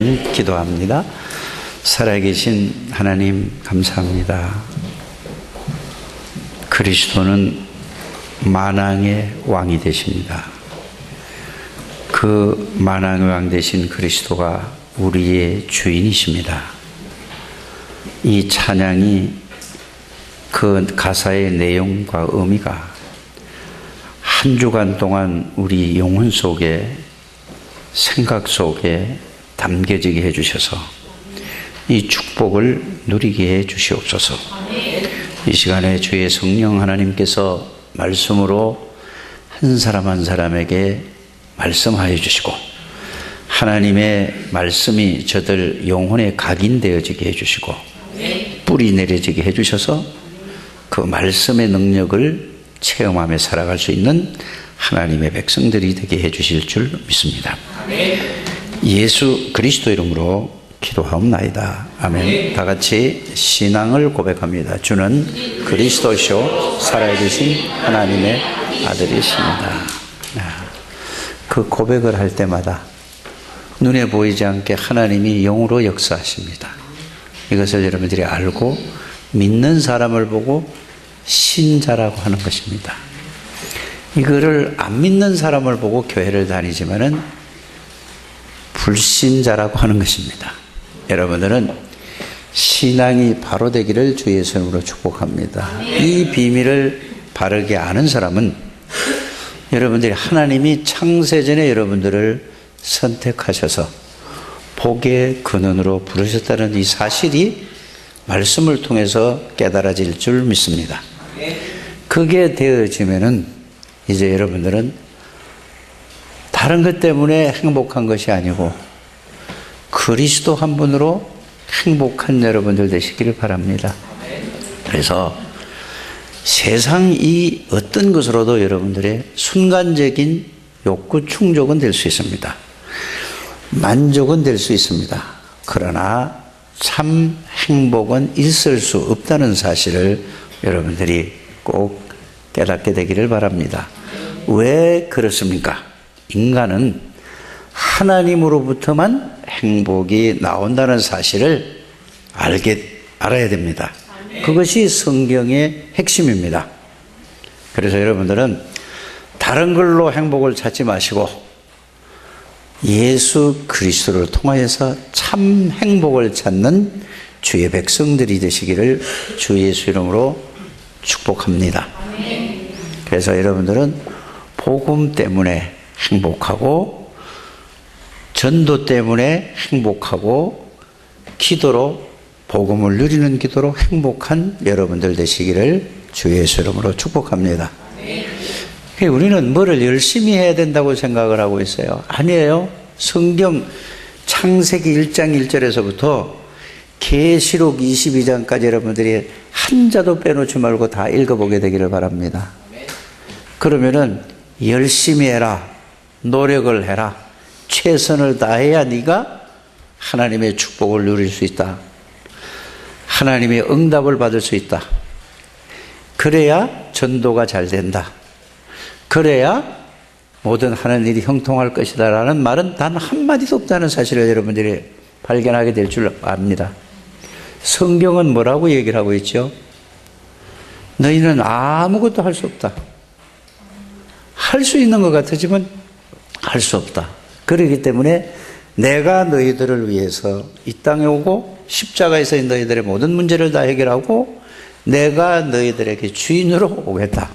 시간 기도합니다. 살아계신 하나님 감사합니다. 그리스도는 만왕의 왕이 되십니다. 그 만왕의 왕 되신 그리스도가 우리의 주인이십니다. 이 찬양이 그 가사의 내용과 의미가 한 주간 동안 우리 영혼 속에, 생각 속에 담겨지게 해주셔서 이 축복을 누리게 해 주시옵소서. 이 시간에 주의 성령 하나님께서 말씀으로 한 사람 한 사람에게 말씀하여 주시고, 하나님의 말씀이 저들 영혼에 각인되어지게 해주시고 뿌리 내려지게 해주셔서 그 말씀의 능력을 체험하며 살아갈 수 있는 하나님의 백성들이 되게 해주실 줄 믿습니다. 예수 그리스도 이름으로 기도하옵나이다. 아멘. 다 같이 신앙을 고백합니다. 주는 그리스도시요 살아계신 하나님의 아들이십니다. 그 고백을 할 때마다 눈에 보이지 않게 하나님이 영으로 역사하십니다. 이것을 여러분들이 알고 믿는 사람을 보고 신자라고 하는 것입니다. 이거를 안 믿는 사람을 보고 교회를 다니지만은 불신자라고 하는 것입니다. 여러분들은 신앙이 바로 되기를 주 예수 이름으로 축복합니다. 이 비밀을 바르게 아는 사람은 여러분들이 하나님이 창세전에 여러분들을 선택하셔서 복의 근원으로 부르셨다는 이 사실이 말씀을 통해서 깨달아질 줄 믿습니다. 그게 되어지면은 이제 여러분들은 다른 것 때문에 행복한 것이 아니고 그리스도 한 분으로 행복한 여러분들 되시기를 바랍니다. 그래서 세상 이 어떤 것으로도 여러분들의 순간적인 욕구 충족은 될 수 있습니다. 만족은 될 수 있습니다. 그러나 참 행복은 있을 수 없다는 사실을 여러분들이 꼭 깨닫게 되기를 바랍니다. 왜 그렇습니까? 인간은 하나님으로부터만 행복이 나온다는 사실을 알아야 됩니다. 그것이 성경의 핵심입니다. 그래서 여러분들은 다른 걸로 행복을 찾지 마시고 예수 그리스도를 통하여서 참 행복을 찾는 주의 백성들이 되시기를 주 예수 이름으로 축복합니다. 그래서 여러분들은 복음 때문에 행복하고 전도 때문에 행복하고 기도로 복음을 누리는 기도로 행복한 여러분들 되시기를 주 예수 이름으로 축복합니다. 우리는 뭐를 열심히 해야 된다고 생각을 하고 있어요. 아니에요. 성경 창세기 1장 1절에서부터 계시록 22장까지 여러분들이 한 자도 빼놓지 말고 다 읽어보게 되기를 바랍니다. 그러면은 열심히 해라, 노력을 해라, 최선을 다해야 네가 하나님의 축복을 누릴 수 있다. 하나님의 응답을 받을 수 있다. 그래야 전도가 잘 된다. 그래야 모든 하는 일이 형통할 것이다 라는 말은 단 한마디도 없다는 사실을 여러분들이 발견하게 될 줄 압니다. 성경은 뭐라고 얘기를 하고 있죠? 너희는 아무것도 할 수 없다. 할 수 있는 것 같으지만 할 수 없다. 그렇기 때문에 내가 너희들을 위해서 이 땅에 오고 십자가에서 너희들의 모든 문제를 다 해결하고 내가 너희들에게 주인으로 오겠다.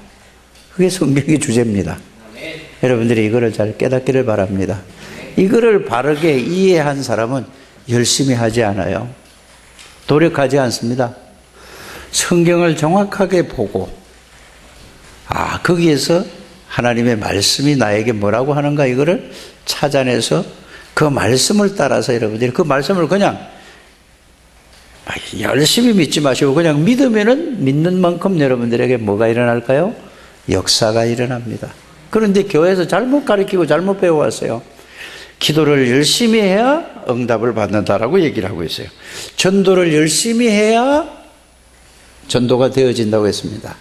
그게 성경의 주제입니다. 여러분들이 이거를 잘 깨닫기를 바랍니다. 이거를 바르게 이해한 사람은 열심히 하지 않아요. 노력하지 않습니다. 성경을 정확하게 보고 거기에서 하나님의 말씀이 나에게 뭐라고 하는가 이거를 찾아내서 그 말씀을 따라서 여러분들이 그 말씀을 그냥 열심히 믿지 마시고 그냥 믿으면은 믿는 만큼 여러분들에게 뭐가 일어날까요? 역사가 일어납니다. 그런데 교회에서 잘못 가르치고 잘못 배워왔어요. 기도를 열심히 해야 응답을 받는다라고 얘기를 하고 있어요. 전도를 열심히 해야 전도가 되어진다고 했습니다.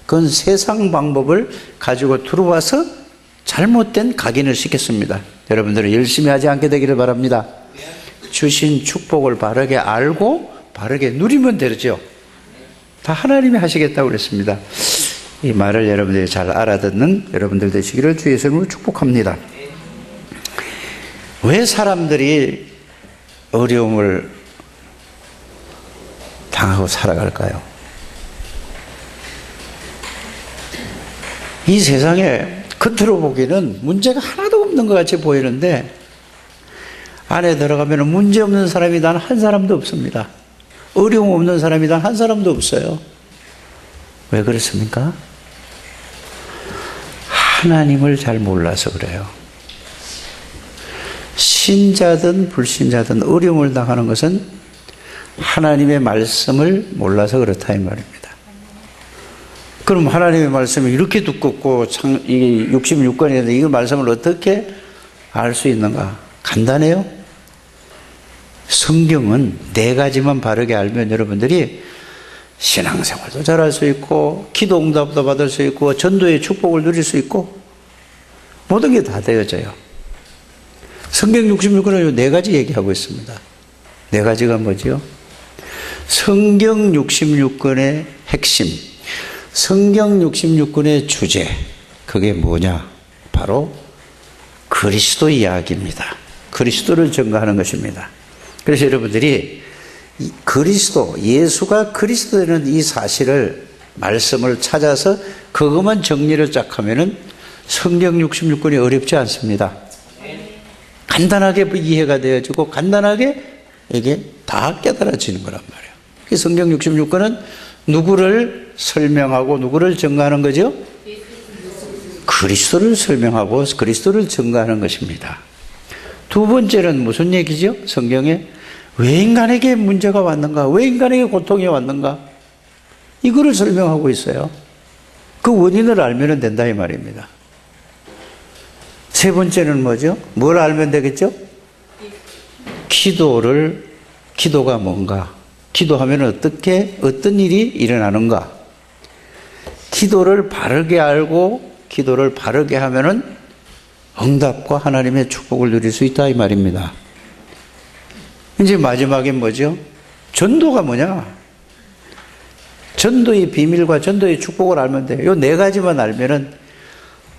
그건 세상 방법을 가지고 들어와서 잘못된 각인을 시켰습니다. 여러분들은 열심히 하지 않게 되기를 바랍니다. 주신 축복을 바르게 알고 바르게 누리면 되죠. 다 하나님이 하시겠다고 그랬습니다. 이 말을 여러분들이 잘 알아듣는 여러분들 되시기를 주의 이름으로 축복합니다. 왜 사람들이 어려움을 당하고 살아갈까요? 이 세상에 겉으로 보기에는 문제가 하나도 없는 것 같이 보이는데 안에 들어가면 문제 없는 사람이 단 한 사람도 없습니다. 어려움 없는 사람이 단 한 사람도 없어요. 왜 그렇습니까? 하나님을 잘 몰라서 그래요. 신자든 불신자든 어려움을 당하는 것은 하나님의 말씀을 몰라서 그렇다 이 말입니다. 그럼 하나님의 말씀이 이렇게 두껍고 이 66권인데 이 말씀을 어떻게 알 수 있는가? 간단해요. 성경은 4가지만 바르게 알면 여러분들이 신앙생활도 잘할 수 있고 기도 응답도 받을 수 있고 전도의 축복을 누릴 수 있고 모든 게 다 되어져요. 성경 66권은 4가지 얘기하고 있습니다. 4가지가 뭐지요? 성경 66권의 핵심, 성경 66권의 주제, 그게 뭐냐? 바로 그리스도 이야기입니다. 그리스도를 증거하는 것입니다. 그래서 여러분들이 그리스도, 예수가 그리스도라는 이 사실을, 말씀을 찾아서 그것만 정리를 쫙 하면은 성경 66권이 어렵지 않습니다. 간단하게 이해가 되어지고 간단하게 이게 다 깨달아지는 거란 말이에요. 성경 66권은 누구를 설명하고 누구를 증거하는 거죠? 그리스도를 설명하고 그리스도를 증거하는 것입니다. 두 번째는 무슨 얘기죠? 성경에 왜 인간에게 문제가 왔는가? 왜 인간에게 고통이 왔는가? 이거를 설명하고 있어요. 그 원인을 알면 된다 이 말입니다. 세 번째는 뭐죠? 뭘 알면 되겠죠? 기도가 뭔가? 기도하면 어떤 일이 일어나는가? 기도를 바르게 알고 기도를 바르게 하면은 응답과 하나님의 축복을 누릴 수 있다 이 말입니다. 이제 마지막에 뭐죠? 전도가 뭐냐? 전도의 비밀과 전도의 축복을 알면 돼요. 요 4가지만 알면은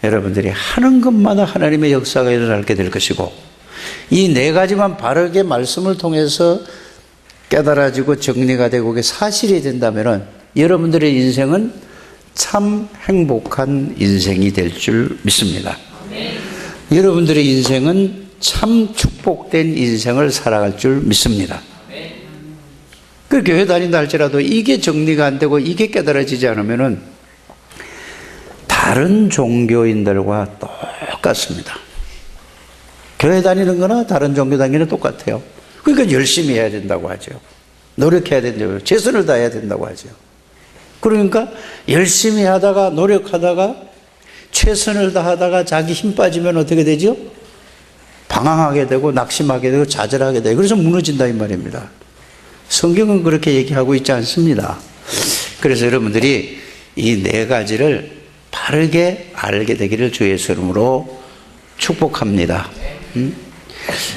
여러분들이 하는 것마다 하나님의 역사가 일어나게 될 것이고 이 4가지만 바르게 말씀을 통해서 깨달아지고 정리가 되고 그게 사실이 된다면은 여러분들의 인생은 참 행복한 인생이 될 줄 믿습니다. 여러분들의 인생은 참 축복된 인생을 살아갈 줄 믿습니다. 그 교회 다닌다 할지라도 이게 정리가 안 되고 이게 깨달아지지 않으면은 다른 종교인들과 똑같습니다. 교회 다니는 거나 다른 종교 다니는 똑같아요. 그러니까 열심히 해야 된다고 하죠. 노력해야 된다고, 최선을 다해야 된다고 하죠. 그러니까 열심히 하다가 노력하다가 최선을 다하다가 자기 힘 빠지면 어떻게 되죠? 방황하게 되고 낙심하게 되고 좌절하게 되고 그래서 무너진다 이 말입니다. 성경은 그렇게 얘기하고 있지 않습니다. 그래서 여러분들이 이 4가지를 바르게 알게 되기를 주의 이름으로 축복합니다.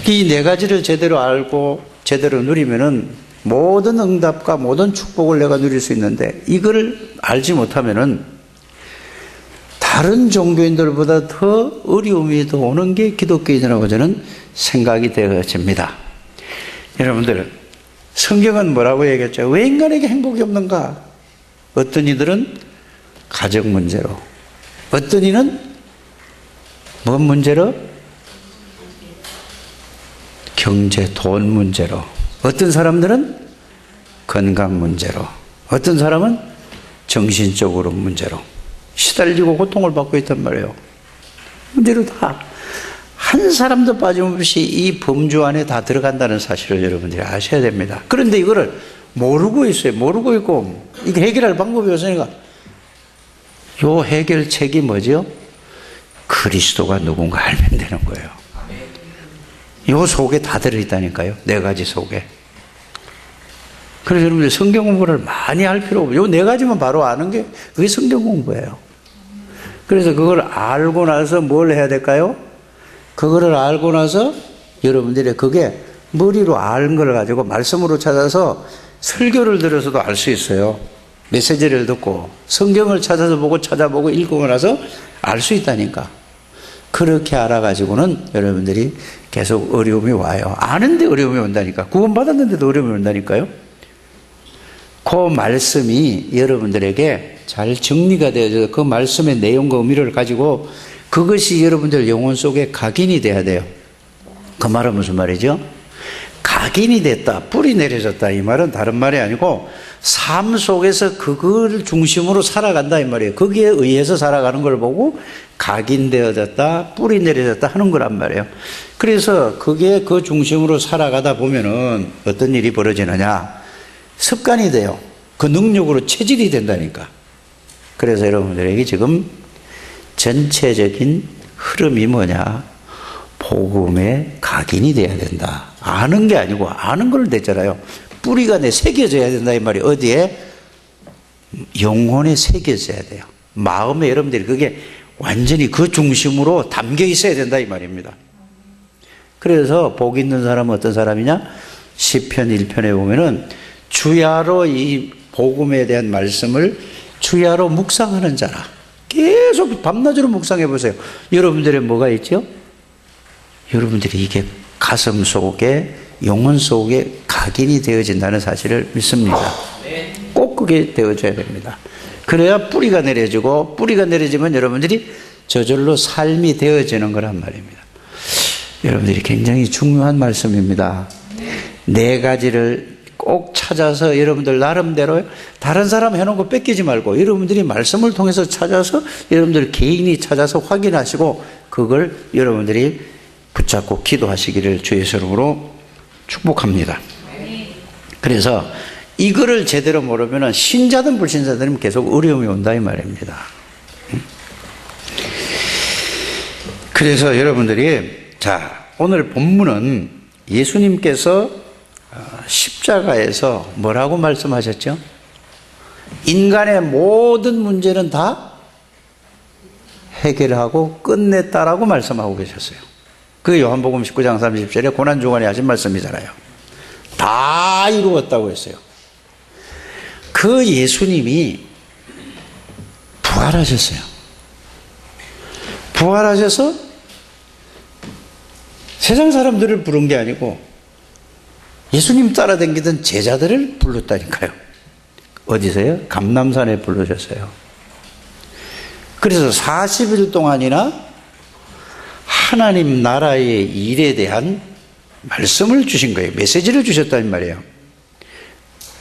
이 4가지를 제대로 알고 제대로 누리면은 모든 응답과 모든 축복을 내가 누릴 수 있는데 이걸 알지 못하면은 다른 종교인들보다 더 어려움이 더 오는 게 기독교인이라고 저는 생각이 되어집니다. 여러분들 성경은 뭐라고 얘기했죠? 왜 인간에게 행복이 없는가? 어떤 이들은 가정 문제로, 어떤 이는 뭔 문제로? 경제, 돈 문제로, 어떤 사람들은 건강 문제로, 어떤 사람은 정신적으로 문제로 시달리고 고통을 받고 있단 말이에요. 문제로 다 한 사람도 빠짐없이 이 범주 안에 다 들어간다는 사실을 여러분들이 아셔야 됩니다. 그런데 이거를 모르고 있어요. 모르고 있고 이게 해결할 방법이 없으니까 요 해결책이 뭐죠? 그리스도가 누군가 알면 되는 거예요. 요 속에 다 들어있다니까요. 4가지 속에. 그래서 여러분들 성경 공부를 많이 할 필요 없고 요 4가지만 바로 아는 게 그게 성경 공부예요. 그래서 그걸 알고 나서 뭘 해야 될까요? 그거를 알고 나서 여러분들이 그게 머리로 아는 걸 가지고 말씀으로 찾아서 설교를 들어서도 알 수 있어요. 메시지를 듣고 성경을 찾아서 보고 찾아보고 읽고 나서 알 수 있다니까. 그렇게 알아가지고는 여러분들이 계속 어려움이 와요. 아는데 어려움이 온다니까. 구원받았는데도 어려움이 온다니까요. 그 말씀이 여러분들에게 잘 정리가 되어서 그 말씀의 내용과 의미를 가지고 그것이 여러분들 영혼 속에 각인이 돼야 돼요. 그 말은 무슨 말이죠? 각인이 됐다, 뿌리 내려졌다, 이 말은 다른 말이 아니고 삶 속에서 그걸 중심으로 살아간다 이 말이에요. 거기에 의해서 살아가는 걸 보고 각인되어졌다, 뿌리 내려졌다 하는 거란 말이에요. 그래서 그게 그 중심으로 살아가다 보면은 어떤 일이 벌어지느냐, 습관이 돼요. 그 능력으로 체질이 된다니까. 그래서 여러분들에게 지금 전체적인 흐름이 뭐냐, 복음에 각인이 돼야 된다. 아는 게 아니고 아는 걸 됐잖아요. 뿌리가 새겨져야 된다 이 말이. 어디에? 영혼에 새겨져야 돼요. 마음에 여러분들이 그게 완전히 그 중심으로 담겨 있어야 된다 이 말입니다. 그래서 복 있는 사람은 어떤 사람이냐? 시편 1편에 보면은 주야로 이 복음에 대한 말씀을 주야로 묵상하는 자라. 계속 밤낮으로 묵상해 보세요. 여러분들의 뭐가 있죠? 여러분들이 이게 가슴 속에, 영혼 속에 각인이 되어진다는 사실을 믿습니다. 꼭 그게 되어져야 됩니다. 그래야 뿌리가 내려지고, 뿌리가 내려지면 여러분들이 저절로 삶이 되어지는 거란 말입니다. 여러분들이 굉장히 중요한 말씀입니다. 네 가지를 꼭 찾아서 여러분들 나름대로 다른 사람 해놓은 거 뺏기지 말고 여러분들이 말씀을 통해서 찾아서 여러분들 개인이 찾아서 확인하시고 그걸 여러분들이 붙잡고 기도하시기를 주의 이름으로 축복합니다. 그래서 이거를 제대로 모르면 신자든 불신자든 계속 어려움이 온다 이 말입니다. 그래서 여러분들이 자, 오늘 본문은 예수님께서 십자가에서 뭐라고 말씀하셨죠? 인간의 모든 문제는 다 해결하고 끝냈다라고 말씀하고 계셨어요. 그 요한복음 19장 30절에 고난주간에 하신 말씀이잖아요. 다 이루었다고 했어요. 그 예수님이 부활하셨어요. 부활하셔서 세상 사람들을 부른 게 아니고 예수님 따라다니던 제자들을 불렀다니까요. 어디서요? 감람산에 부르셨어요. 그래서 40일 동안이나 하나님 나라의 일에 대한 말씀을 주신 거예요. 메시지를 주셨다는 말이에요.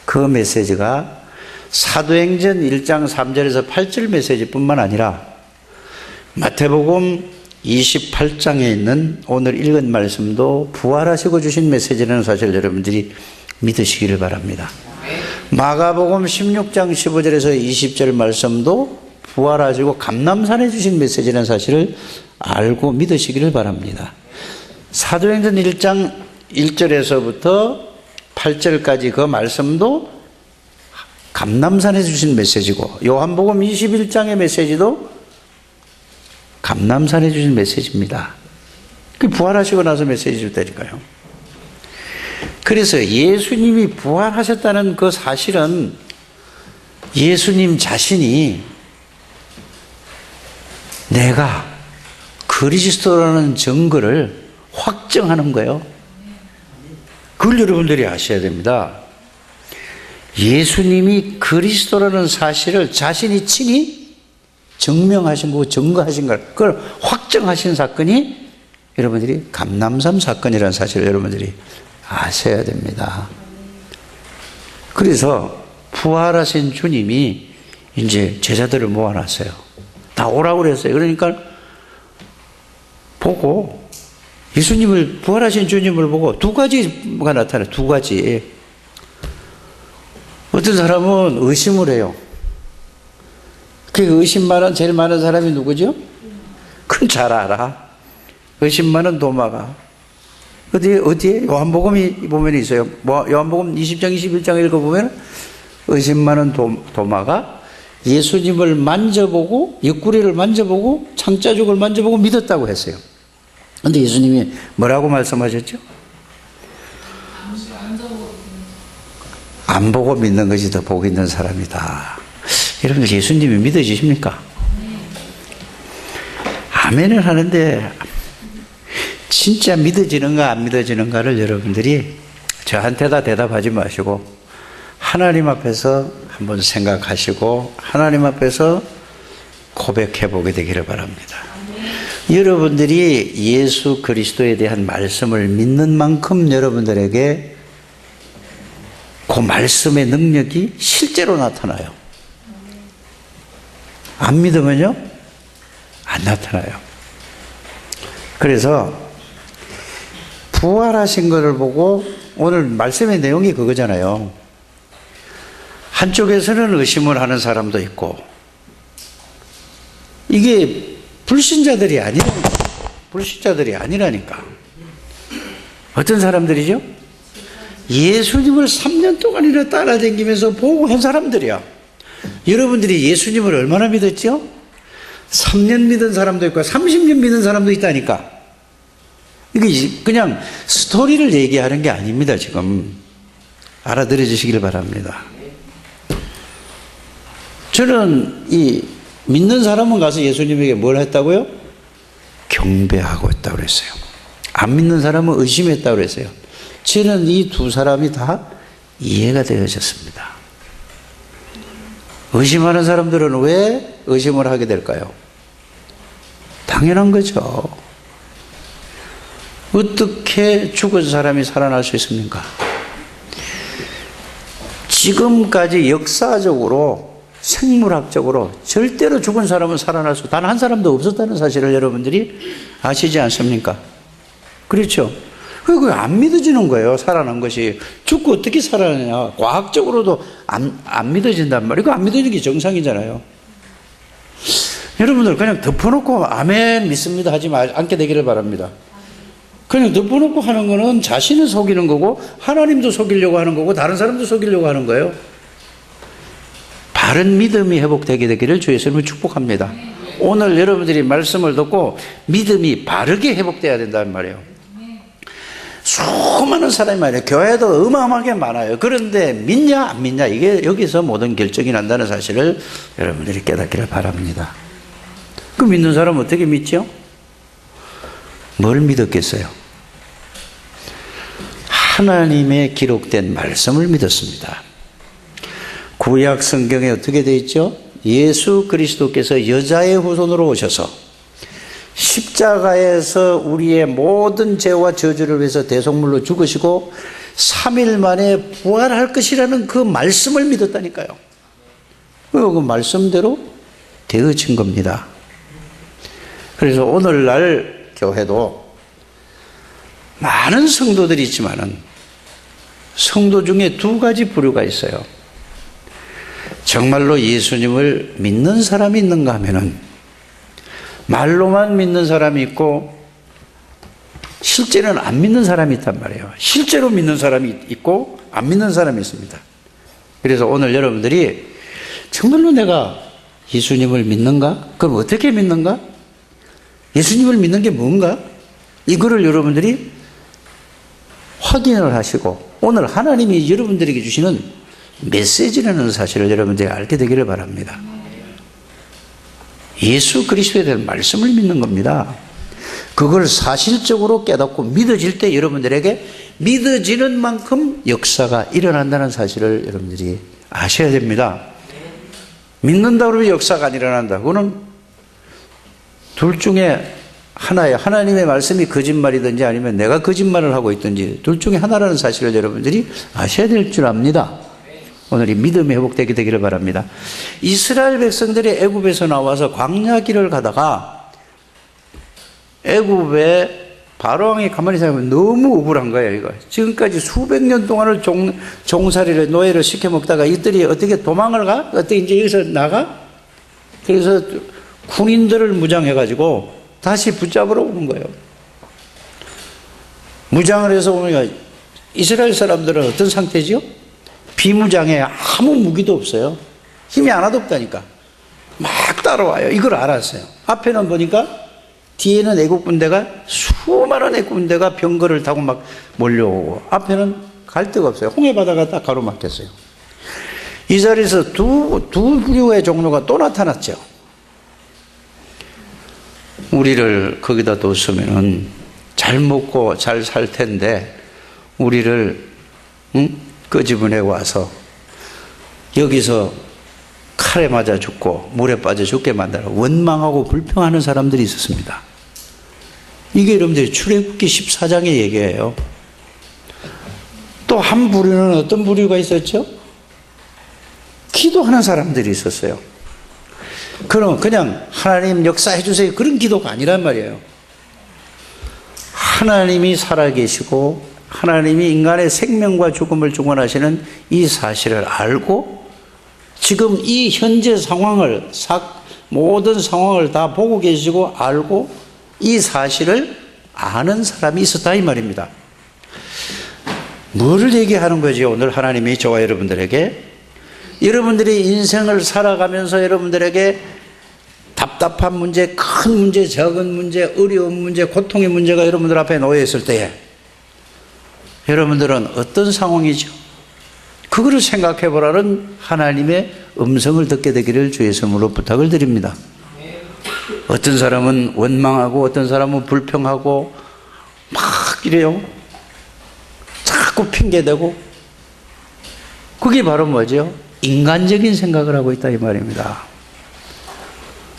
그 메시지가 사도행전 1장 3절에서 8절 메시지뿐만 아니라 마태복음 28장에 있는 오늘 읽은 말씀도 부활하시고 주신 메시지라는 사실 여러분들이 믿으시기를 바랍니다. 마가복음 16장 15절에서 20절 말씀도 부활하시고 감람산에 주신 메시지라는 사실을 알고 믿으시기를 바랍니다. 사도행전 1장 1절에서부터 8절까지 그 말씀도 감람산에 주신 메시지고 요한복음 21장의 메시지도 감람산에 주신 메시지입니다. 그 부활하시고 나서 메시지 줬다니까요. 그래서 예수님이 부활하셨다는 그 사실은 예수님 자신이 내가 그리스도라는 증거를 확정하는 거예요. 그걸 여러분들이 아셔야 됩니다. 예수님이 그리스도라는 사실을 자신이 친히 증명하신 거고 증거하신 걸 그걸 확정하신 사건이 여러분들이 감람산 사건이라는 사실을 여러분들이 아셔야 됩니다. 그래서 부활하신 주님이 이제 제자들을 모아놨어요. 다 오라고 그랬어요. 그러니까 보고 예수님을 부활하신 주님을 보고 두 가지가 나타나요. 두 가지. 어떤 사람은 의심을 해요. 그 의심 많은 제일 많은 사람이 누구죠? 그건 잘 알아. 의심 많은 도마가 어디에 요한복음이 보면 있어요. 요한복음 20장 21장 읽어보면 의심 많은 도마가 예수님을 만져보고 옆구리를 만져보고 창자죽을 만져보고 믿었다고 했어요. 그런데 예수님이 뭐라고 말씀하셨죠? 안 보고 믿는 것이 더 복 있는 사람이다. 여러분들 예수님이 믿어지십니까? 아멘을 하는데 진짜 믿어지는가 안 믿어지는가를 여러분들이 저한테다 대답하지 마시고 하나님 앞에서 한번 생각하시고 하나님 앞에서 고백해 보게 되기를 바랍니다. 여러분들이 예수 그리스도에 대한 말씀을 믿는 만큼 여러분들에게 그 말씀의 능력이 실제로 나타나요. 안 믿으면요? 안 나타나요. 그래서 부활하신 것을 보고 오늘 말씀의 내용이 그거잖아요. 한쪽에서는 의심을 하는 사람도 있고 이게 불신자들이 아니라니까. 어떤 사람들이죠? 예수님을 3년 동안이나 따라다니면서 보고 한 사람들이야. 여러분들이 예수님을 얼마나 믿었죠? 3년 믿은 사람도 있고 30년 믿은 사람도 있다니까. 이게 그냥 스토리를 얘기하는 게 아닙니다. 지금 알아들어 주시길 바랍니다. 저는 이 믿는 사람은 가서 예수님에게 뭘 했다고요? 경배하고 있다고 그랬어요. 안 믿는 사람은 의심했다고 그랬어요. 저는 이 두 사람이 다 이해가 되어졌습니다. 의심하는 사람들은 왜 의심을 하게 될까요? 당연한 거죠. 어떻게 죽은 사람이 살아날 수 있습니까? 지금까지 역사적으로 생물학적으로 절대로 죽은 사람은 살아날 수 단 한 사람도 없었다는 사실을 여러분들이 아시지 않습니까? 그렇죠? 그거 안 믿어지는 거예요. 살아난 것이. 죽고 어떻게 살아나냐. 과학적으로도 안 믿어진단 말이에요. 이거 안 믿어지는 게 정상이잖아요. 여러분들 그냥 덮어놓고 아멘 믿습니다 하지 않게 되기를 바랍니다. 그냥 덮어놓고 하는 거는 자신을 속이는 거고 하나님도 속이려고 하는 거고 다른 사람도 속이려고 하는 거예요. 바른 믿음이 회복되게 되기를 주 예수님을 축복합니다. 오늘 여러분들이 말씀을 듣고 믿음이 바르게 회복돼야 된다는 말이에요. 수많은 사람이 많아요. 교회도 어마어마하게 많아요. 그런데 믿냐 안 믿냐 이게 여기서 모든 결정이 난다는 사실을 여러분들이 깨닫기를 바랍니다. 그 믿는 사람은 어떻게 믿죠? 뭘 믿었겠어요? 하나님의 기록된 말씀을 믿었습니다. 구약 성경에 어떻게 되어 있죠? 예수 그리스도께서 여자의 후손으로 오셔서 십자가에서 우리의 모든 죄와 저주를 위해서 대속물로 죽으시고 3일 만에 부활할 것이라는 그 말씀을 믿었다니까요. 그 말씀대로 되어진 겁니다. 그래서 오늘날 교회도 많은 성도들이 있지만은 성도 중에 두 가지 부류가 있어요. 정말로 예수님을 믿는 사람이 있는가 하면은 말로만 믿는 사람이 있고 실제로는 안 믿는 사람이 있단 말이에요. 실제로 믿는 사람이 있고 안 믿는 사람이 있습니다. 그래서 오늘 여러분들이 정말로 내가 예수님을 믿는가? 그럼 어떻게 믿는가? 예수님을 믿는 게 뭔가? 이거를 여러분들이 확인을 하시고 오늘 하나님이 여러분들에게 주시는 메시지라는 사실을 여러분들이 알게 되기를 바랍니다. 예수 그리스도에 대한 말씀을 믿는 겁니다. 그걸 사실적으로 깨닫고 믿어질 때 여러분들에게 믿어지는 만큼 역사가 일어난다는 사실을 여러분들이 아셔야 됩니다. 믿는다 그러면 역사가 안 일어난다. 그거는 둘 중에 하나예요. 하나님의 말씀이 거짓말이든지 아니면 내가 거짓말을 하고 있든지 둘 중에 하나라는 사실을 여러분들이 아셔야 될 줄 압니다. 오늘 이 믿음이 회복되게 되기를 바랍니다. 이스라엘 백성들이 애굽에서 나와서 광야 길을 가다가 애굽의 바로왕이 가만히 생각하면 너무 억울한 거예요. 이거 지금까지 수백 년 동안을 종살이를 노예를 시켜 먹다가 이들이 어떻게 도망을 가? 어떻게 이제 여기서 나가? 그래서 군인들을 무장해가지고 다시 붙잡으러 오는 거예요. 무장을 해서 오니까 이스라엘 사람들은 어떤 상태지요? 비무장에 아무 무기도 없어요. 힘이 하나도 없다니까. 막 따라와요. 이걸 알았어요. 앞에는 보니까 뒤에는 애국 군대가 수많은 애국 군대가 병거를 타고 막 몰려오고 앞에는 갈 데가 없어요. 홍해바다가 딱 가로막혔어요. 이 자리에서 두 부류의 종류가 또 나타났죠. 우리를 거기다 뒀으면은 잘 먹고 잘 살 텐데 우리를 끄집어내 와서 여기서 칼에 맞아 죽고 물에 빠져 죽게 만들어 원망하고 불평하는 사람들이 있었습니다. 이게 여러분들이 출애굽기 14장의 얘기예요. 또 한 부류는 어떤 부류가 있었죠? 기도하는 사람들이 있었어요. 그럼 그냥 하나님 역사해 주세요 그런 기도가 아니란 말이에요. 하나님이 살아계시고 하나님이 인간의 생명과 죽음을 주관하시는 이 사실을 알고 지금 이 현재 상황을 모든 상황을 다 보고 계시고 알고 이 사실을 아는 사람이 있었다 이 말입니다. 뭐를 얘기하는 거죠? 오늘 하나님이 저와 여러분들에게 여러분들이 인생을 살아가면서 여러분들에게 답답한 문제, 큰 문제, 적은 문제, 어려운 문제, 고통의 문제가 여러분들 앞에 놓여 있을 때에 여러분들은 어떤 상황이죠? 그거를 생각해 보라는 하나님의 음성을 듣게 되기를 주의 이름으로 부탁을 드립니다. 어떤 사람은 원망하고 어떤 사람은 불평하고 막 이래요. 자꾸 핑계대고 그게 바로 뭐죠? 인간적인 생각을 하고 있다 이 말입니다.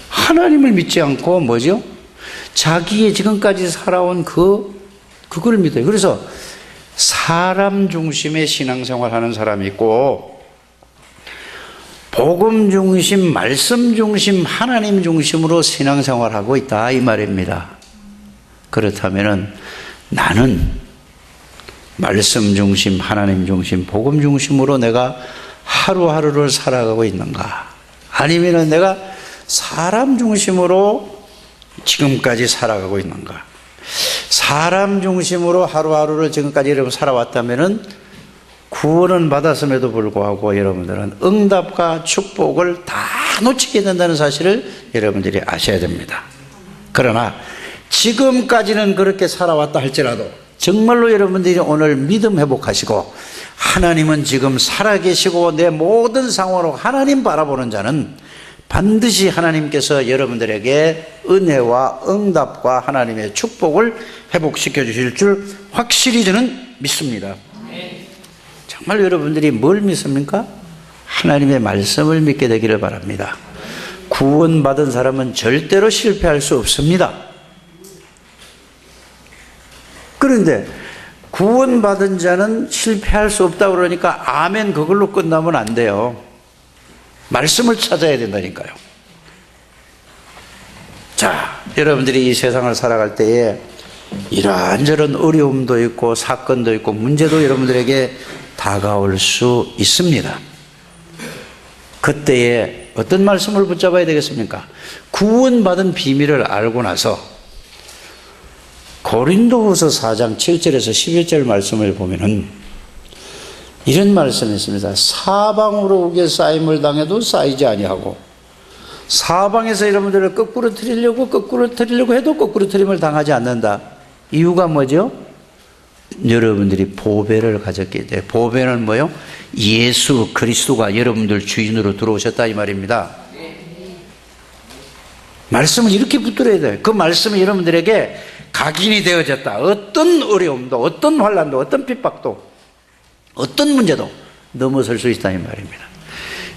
하나님을 믿지 않고 뭐죠? 자기의 지금까지 살아온 그걸 믿어요. 그래서 사람 중심의 신앙생활 하는 사람이 있고 복음 중심, 말씀 중심, 하나님 중심으로 신앙생활하고 있다 이 말입니다. 그렇다면 나는 말씀 중심, 하나님 중심, 복음 중심으로 내가 하루하루를 살아가고 있는가? 아니면 내가 사람 중심으로 지금까지 살아가고 있는가? 사람 중심으로 하루하루를 지금까지 여러분 살아왔다면은 구원은 받았음에도 불구하고 여러분들은 응답과 축복을 다 놓치게 된다는 사실을 여러분들이 아셔야 됩니다. 그러나 지금까지는 그렇게 살아왔다 할지라도 정말로 여러분들이 오늘 믿음 회복하시고 하나님은 지금 살아계시고 내 모든 상황으로 하나님 바라보는 자는 반드시 하나님께서 여러분들에게 은혜와 응답과 하나님의 축복을 회복시켜 주실 줄 확실히 저는 믿습니다. 정말 여러분들이 뭘 믿습니까? 하나님의 말씀을 믿게 되기를 바랍니다. 구원받은 사람은 절대로 실패할 수 없습니다. 그런데 구원받은 자는 실패할 수 없다고 그러니까 아멘 그걸로 끝나면 안 돼요. 말씀을 찾아야 된다니까요. 자, 여러분들이 이 세상을 살아갈 때에 이런저런 어려움도 있고 사건도 있고 문제도 여러분들에게 다가올 수 있습니다. 그때에 어떤 말씀을 붙잡아야 되겠습니까? 구원받은 비밀을 알고 나서 고린도후서 4장 7절에서 11절 말씀을 보면은 이런 말씀이 있습니다. 사방으로 우겨 쌓임을 당해도 쌓이지 아니하고 사방에서 여러분들을 거꾸로 틀리려고 해도 거꾸로 틀림을 당하지 않는다. 이유가 뭐죠? 여러분들이 보배를 가졌기 때문에. 보배는 뭐요? 예수 그리스도가 여러분들 주인으로 들어오셨다 이 말입니다. 말씀을 이렇게 붙들어야 돼요. 그 말씀이 여러분들에게 각인이 되어졌다. 어떤 어려움도 어떤 환난도 어떤 핍박도 어떤 문제도 넘어설 수 있다 이 말입니다.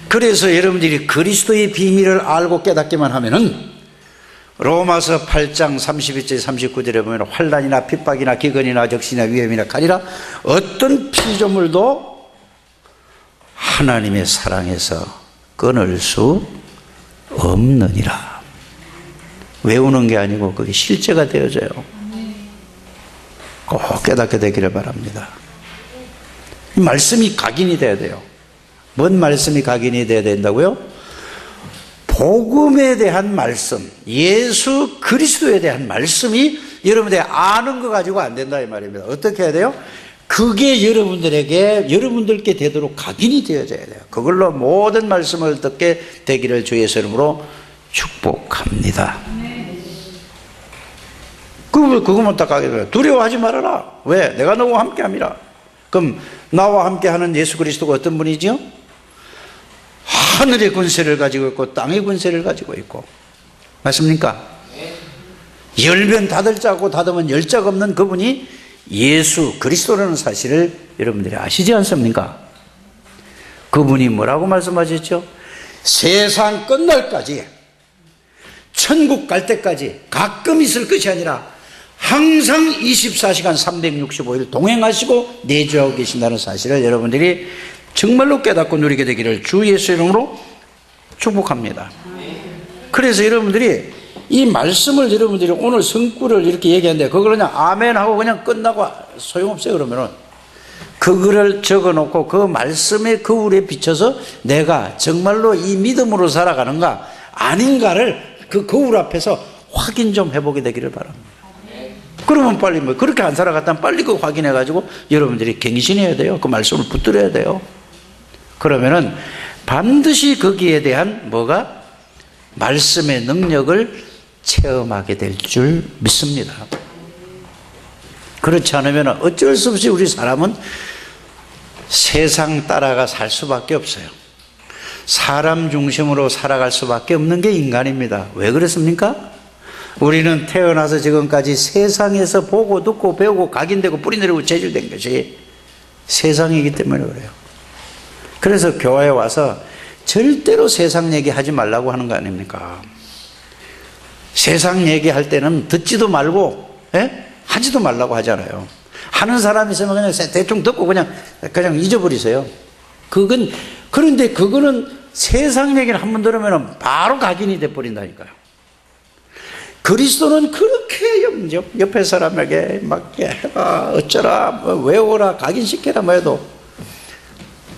그래서 여러분들이 그리스도의 비밀을 알고 깨닫기만 하면은 로마서 8장 32절 39절에 보면 환난이나 핍박이나 기근이나 적신이나 위험이나 칼이나 어떤 피조물도 하나님의 사랑에서 끊을 수 없느니라. 외우는 게 아니고 그게 실제가 되어져요. 꼭 깨닫게 되기를 바랍니다. 이 말씀이 각인이 돼야 돼요. 뭔 말씀이 각인이 돼야 된다고요? 복음에 대한 말씀, 예수 그리스도에 대한 말씀이 여러분들이 아는 거 가지고 안 된다 이 말입니다. 어떻게 해야 돼요? 그게 여러분들께 되도록 각인이 되어져야 돼요. 그걸로 모든 말씀을 듣게 되기를 주의 이름으로 축복합니다. 그거만 딱 가게 돼요. 두려워하지 말아라. 왜? 내가 너와 함께 함이라. 그럼 나와 함께 하는 예수 그리스도가 어떤 분이죠? 하늘의 권세를 가지고 있고 땅의 권세를 가지고 있고, 맞습니까? 열면 닫을 자고 닫으면 열 자가 없는 그분이 예수 그리스도라는 사실을 여러분들이 아시지 않습니까? 그분이 뭐라고 말씀하셨죠? 세상 끝날까지, 천국 갈 때까지 가끔 있을 것이 아니라 항상 24시간 365일 동행하시고 내주하고 계신다는 사실을 여러분들이 정말로 깨닫고 누리게 되기를 주 예수 이름으로 축복합니다. 그래서 여러분들이 이 말씀을 여러분들이 오늘 성구를 이렇게 얘기하는데 그걸 그냥 아멘 하고 그냥 끝나고 소용없어요. 그러면은 그거를 적어놓고 그 말씀의 거울에 비춰서 내가 정말로 이 믿음으로 살아가는가 아닌가를 그 거울 앞에서 확인 좀 해보게 되기를 바랍니다. 그러면 빨리 뭐 그렇게 안 살아갔다면 빨리 그거 확인해 가지고 여러분들이 갱신해야 돼요. 그 말씀을 붙들어야 돼요. 그러면은 반드시 거기에 대한 뭐가 말씀의 능력을 체험하게 될 줄 믿습니다. 그렇지 않으면 어쩔 수 없이 우리 사람은 세상 따라가 살 수밖에 없어요. 사람 중심으로 살아갈 수밖에 없는 게 인간입니다. 왜 그렇습니까? 우리는 태어나서 지금까지 세상에서 보고 듣고 배우고 각인되고 뿌리내리고 재질된 것이 세상이기 때문에 그래요. 그래서 교회에 와서 절대로 세상 얘기하지 말라고 하는 거 아닙니까? 세상 얘기할 때는 듣지도 말고 하지도 말라고 하잖아요. 하는 사람이 있으면 그냥 대충 듣고 그냥 잊어버리세요. 그런데 그거는 세상 얘기를 한번 들으면 바로 각인이 돼버린다니까요. 그리스도는 그렇게 옆에 사람에게 막 해라 어쩌라 외워라 각인시켜라 뭐 해도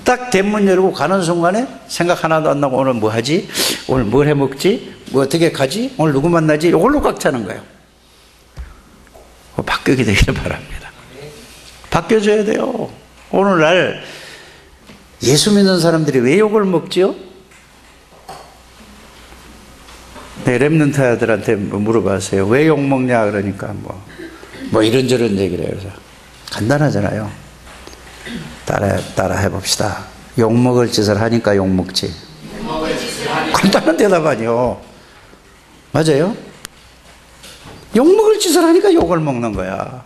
딱 대문 열고 가는 순간에 생각 하나도 안 나고 오늘 뭐 하지? 오늘 뭘 해 먹지? 뭐 어떻게 가지? 오늘 누구 만나지? 이걸로 꽉 차는 거예요. 바뀌게 되기를 바랍니다. 바뀌어져야 돼요. 오늘날 예수 믿는 사람들이 왜 욕을 먹지요? 네, 렘넌트 아들한테 물어봤어요. 왜 욕 먹냐 그러니까 뭐 이런저런 얘기를 해요. 그래서 간단하잖아요. 따라 해봅시다. 욕 먹을 짓을 하니까 욕 먹지. 간단한 대답 아니요. 맞아요? 욕 먹을 짓을 하니까 욕을 먹는 거야.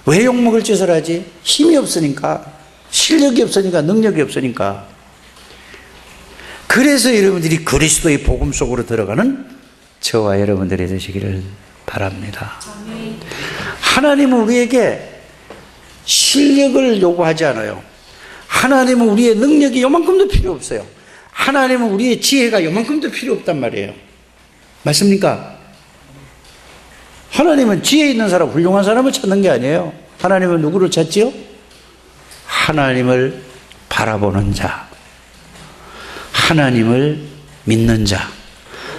왜 욕 먹을 짓을 하지? 힘이 없으니까, 실력이 없으니까, 능력이 없으니까. 그래서 여러분들이 그리스도의 복음 속으로 들어가는 저와 여러분들이 되시기를 바랍니다. 하나님은 우리에게 실력을 요구하지 않아요. 하나님은 우리의 능력이 요만큼도 필요 없어요. 하나님은 우리의 지혜가 요만큼도 필요 없단 말이에요. 맞습니까? 하나님은 지혜 있는 사람, 훌륭한 사람을 찾는 게 아니에요. 하나님은 누구를 찾지요? 하나님을 바라보는 자, 하나님을 믿는 자,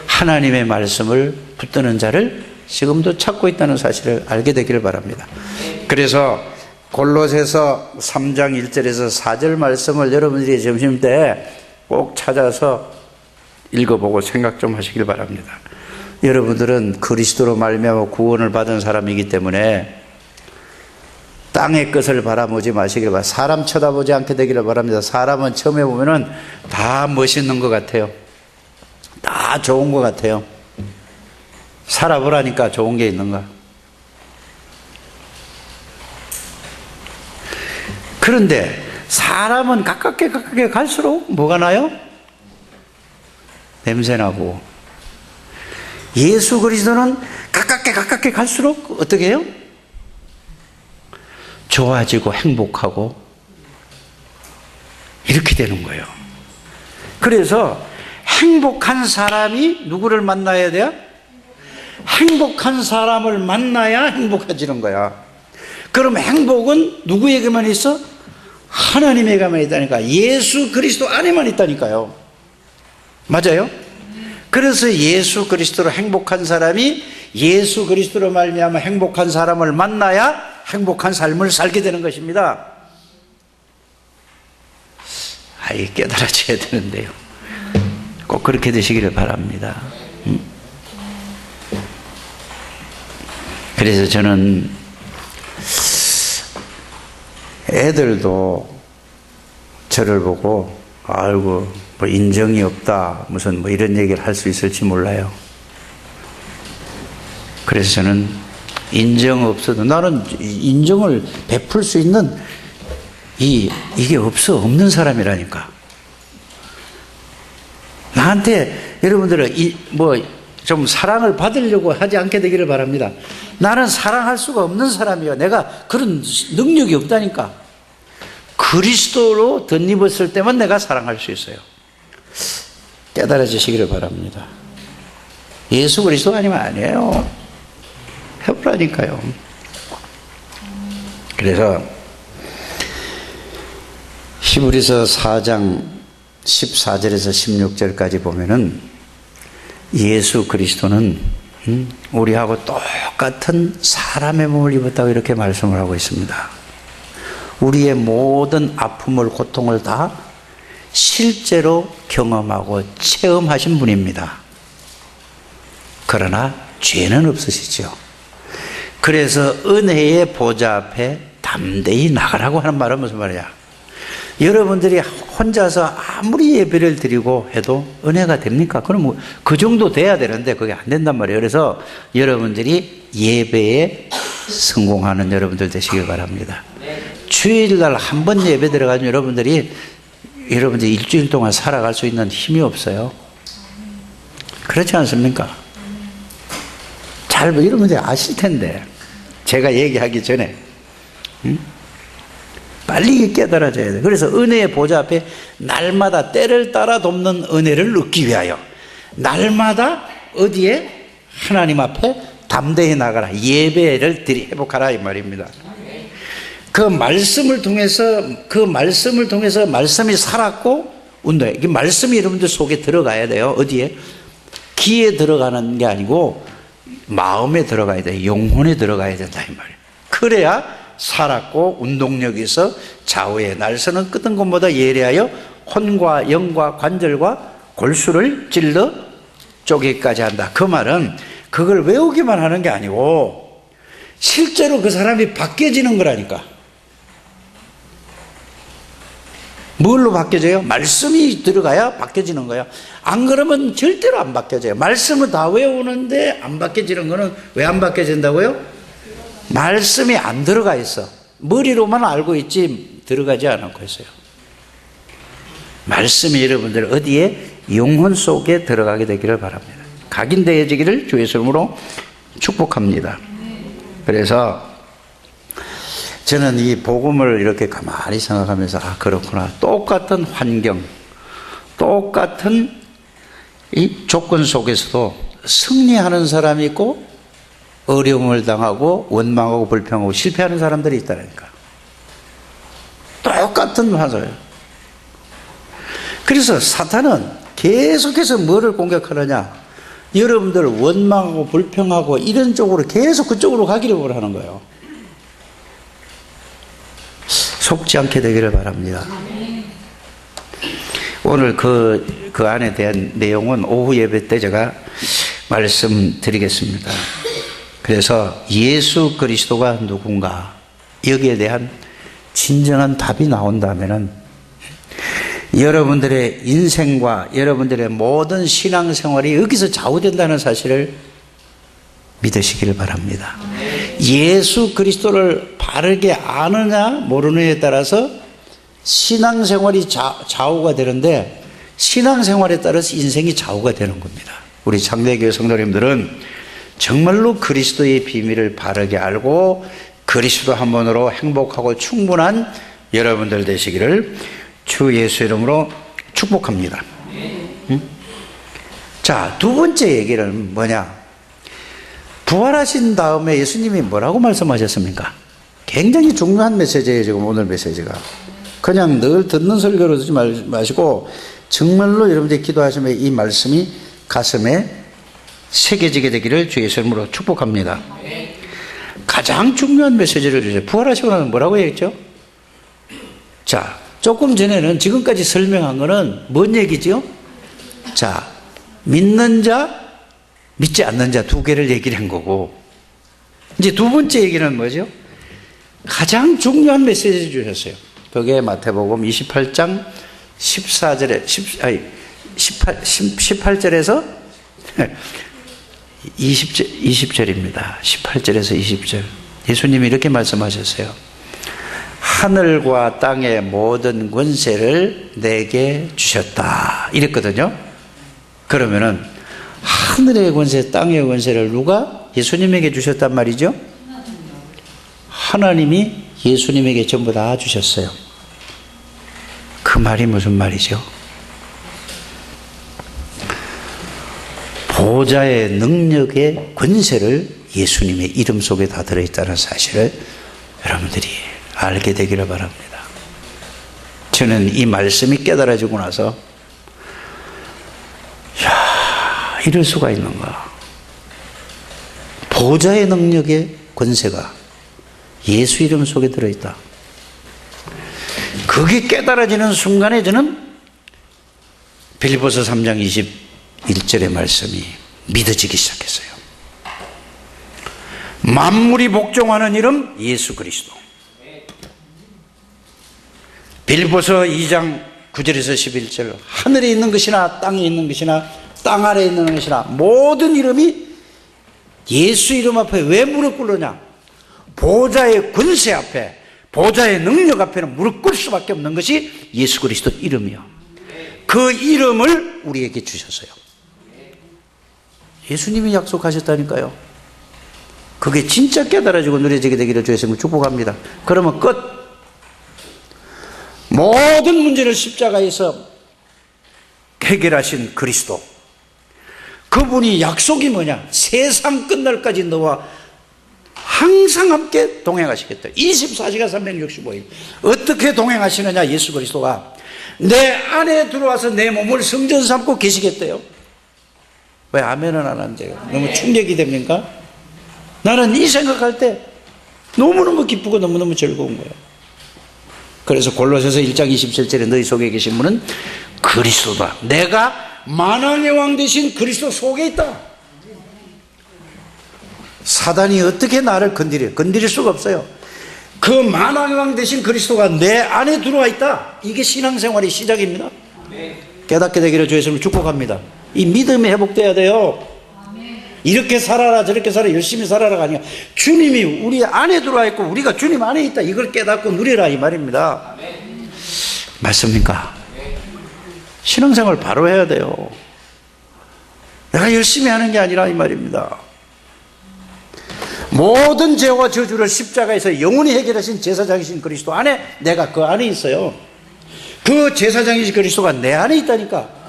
하나님의 말씀을 붙드는 자를 지금도 찾고 있다는 사실을 알게 되기를 바랍니다. 그래서 골로새서 3장 1절에서 4절 말씀을 여러분들이 점심때 꼭 찾아서 읽어보고 생각 좀 하시길 바랍니다. 여러분들은 그리스도로 말미암아 구원을 받은 사람이기 때문에 땅의 것을 바라보지 마시길 바랍니다. 사람 쳐다보지 않게 되기를 바랍니다. 사람은 처음에 보면은 다 멋있는 것 같아요. 다 좋은 것 같아요. 살아보라니까 좋은 게 있는가? 그런데 사람은 가깝게 갈수록 뭐가 나요? 냄새나고. 예수 그리스도는 가깝게 갈수록 어떻게 해요? 좋아지고 행복하고 이렇게 되는 거예요. 그래서 행복한 사람이 누구를 만나야 돼요? 행복한 사람을 만나야 행복해지는 거야. 그럼 행복은 누구에게만 있어? 하나님에게만 있다니까. 예수 그리스도 안에만 있다니까요. 맞아요? 그래서 예수 그리스도로 행복한 사람이 예수 그리스도로 말미암아 행복한 사람을 만나야 행복한 삶을 살게 되는 것입니다. 깨달아져야 되는데요. 꼭 그렇게 되시기를 바랍니다. 그래서 저는 애들도 저를 보고 아이고 뭐 인정이 없다 무슨 뭐 이런 얘기를 할 수 있을지 몰라요. 그래서 저는 인정 없어도 나는 인정을 베풀 수 있는 이게 없는 사람이라니까. 나한테 여러분들은 뭐 좀 사랑을 받으려고 하지 않게 되기를 바랍니다. 나는 사랑할 수가 없는 사람이에요. 내가 그런 능력이 없다니까. 그리스도로 덧입었을 때만 내가 사랑할 수 있어요. 깨달아지시기를 바랍니다. 예수 그리스도 아니면 아니에요. 해보라니까요. 그래서 히브리서 4장 14절에서 16절까지 보면은 예수 그리스도는 우리하고 똑같은 사람의 몸을 입었다고 이렇게 말씀을 하고 있습니다. 우리의 모든 아픔을 고통을 다 실제로 경험하고 체험하신 분입니다. 그러나 죄는 없으시죠. 그래서 은혜의 보좌 앞에 담대히 나가라고 하는 말은 무슨 말이야? 여러분들이 혼자서 아무리 예배를 드리고 해도 은혜가 됩니까? 그럼 그 정도 돼야 되는데 그게 안 된단 말이에요. 그래서 여러분들이 예배에 성공하는 여러분들 되시길 바랍니다. 주일날 한 번 예배 들어가면 여러분들이 일주일 동안 살아갈 수 있는 힘이 없어요. 그렇지 않습니까? 잘 여러분들이 아실 텐데 제가 얘기하기 전에 빨리 깨달아져야 돼. 그래서 은혜의 보좌 앞에 날마다 때를 따라 돕는 은혜를 얻기 위하여 날마다 어디에? 하나님 앞에 담대히 나가라. 예배를 회복하라 이 말입니다. 그 말씀을 통해서 말씀이 살았고 운동해. 이 말씀이 여러분들 속에 들어가야 돼요. 어디에? 귀에 들어가는 게 아니고 마음에 들어가야 돼. 영혼에 들어가야 된다 이 말이에요. 그래야 살았고 운동력이 있어 좌우에 날서는 끄던 것보다 예리하여 혼과 영과 관절과 골수를 찔러 쪼개기까지 한다. 그 말은 그걸 외우기만 하는 게 아니고 실제로 그 사람이 바뀌어지는 거라니까. 뭘로 바뀌어져요? 말씀이 들어가야 바뀌어지는 거예요. 안 그러면 절대로 안 바뀌어져요. 말씀은 다 외우는데 안 바뀌어지는 거는 왜 안 바뀌어진다고요? 말씀이 안 들어가 있어. 머리로만 알고 있지 들어가지 않고 있어요. 말씀이 여러분들 어디에? 영혼 속에 들어가게 되기를 바랍니다. 각인되어지기를 주의 이름으로 축복합니다. 그래서 저는 이 복음을 이렇게 가만히 생각하면서 그렇구나. 똑같은 환경, 똑같은 이 조건 속에서도 승리하는 사람이 있고 어려움을 당하고 원망하고 불평하고 실패하는 사람들이 있다니까. 똑같은 화소예요. 그래서 사탄은 계속해서 뭐를 공격하느냐? 여러분들 원망하고 불평하고 이런 쪽으로 계속 그쪽으로 가기를 하는 거예요. 속지 않게 되기를 바랍니다. 오늘 그 안에 대한 내용은 오후 예배 때 제가 말씀드리겠습니다. 그래서 예수 그리스도가 누군가 여기에 대한 진정한 답이 나온다면은 여러분들의 인생과 여러분들의 모든 신앙생활이 여기서 좌우된다는 사실을 믿으시기를 바랍니다. 예수 그리스도를 바르게 아느냐 모르느냐에 따라서 신앙생활이 좌우가 되는데 신앙생활에 따라서 인생이 좌우가 되는 겁니다. 우리 장대교회 성도님들은 정말로 그리스도의 비밀을 바르게 알고 그리스도 한 분으로 행복하고 충분한 여러분들 되시기를 주 예수 이름으로 축복합니다. 자, 두 번째 얘기는 뭐냐? 부활하신 다음에 예수님이 뭐라고 말씀하셨습니까? 굉장히 중요한 메시지예요. 지금 오늘 메시지가 그냥 늘 듣는 설교로 듣지 마시고 정말로 여러분들이 기도하시면 이 말씀이 가슴에 새겨지게 되기를 주 예수 이름으로 축복합니다. 가장 중요한 메시지를 주세요. 부활하시고 나면 뭐라고 했죠? 자, 조금 전에는 지금까지 설명한 거는 뭔 얘기죠? 자, 믿는 자, 믿지 않는 자 두 개를 얘기를 한 거고 이제 두 번째 얘기는 뭐죠? 가장 중요한 메시지를 주셨어요. 그게 마태복음 28장 18절에서 20절입니다. 18절에서 20절. 예수님이 이렇게 말씀하셨어요. 하늘과 땅의 모든 권세를 내게 주셨다. 이랬거든요. 그러면은 하늘의 권세, 땅의 권세를 누가? 예수님에게 주셨단 말이죠. 하나님이 예수님에게 전부 다 주셨어요. 그 말이 무슨 말이죠? 보좌의 능력의 권세를 예수님의 이름 속에 다 들어있다는 사실을 여러분들이 알게 되기를 바랍니다. 저는 이 말씀이 깨달아지고 나서 이럴 수가 있는가? 보좌의 능력의 권세가 예수 이름 속에 들어있다. 그게 깨달아지는 순간에 저는 빌립보서 3장 21절의 말씀이 믿어지기 시작했어요. 만물이 복종하는 이름 예수 그리스도. 빌립보서 2장 9절에서 11절 하늘에 있는 것이나 땅에 있는 것이나 땅 아래에 있는 것이나 모든 이름이 예수 이름 앞에 왜 무릎 꿇느냐? 보좌의 권세 앞에, 보좌의 능력 앞에는 무릎 꿇을 수밖에 없는 것이 예수 그리스도 이름이요. 그 이름을 우리에게 주셨어요. 예수님이 약속하셨다니까요. 그게 진짜 깨달아지고 누려지게 되기를 주의 이름으로 축복합니다. 그러면 끝. 모든 문제를 십자가에서 해결하신 그리스도. 그분이 약속이 뭐냐? 세상 끝날까지 너와 항상 함께 동행하시겠다. 24시간 365일. 어떻게 동행하시느냐? 예수 그리스도가 내 안에 들어와서 내 몸을 성전 삼고 계시겠대요. 왜 아멘은 안 하는데요? 너무 충격이 됩니까? 나는 이 생각할 때 너무너무 기쁘고 너무너무 즐거운 거예요. 그래서 골로새서 1장 27절에 너희 속에 계신 분은 그리스도다. 내가 만왕의 왕 되신 그리스도 속에 있다. 사단이 어떻게 나를 건드릴 수가 없어요. 그 만왕의 왕 되신 그리스도가 내 안에 들어와 있다. 이게 신앙생활의 시작입니다. 깨닫게 되기를 주의 이름으로 축복합니다. 이 믿음이 회복돼야 돼요. 이렇게 살아라 저렇게 살아라 열심히 살아라가 아니라 주님이 우리 안에 들어와 있고 우리가 주님 안에 있다. 이걸 깨닫고 누리라 이 말입니다. 맞습니까? 신앙생활 바로 해야 돼요. 내가 열심히 하는 게 아니라 이 말입니다. 모든 죄와 저주를 십자가에서 영원히 해결하신 제사장이신 그리스도 안에 내가 그 안에 있어요. 그 제사장이신 그리스도가 내 안에 있다니까.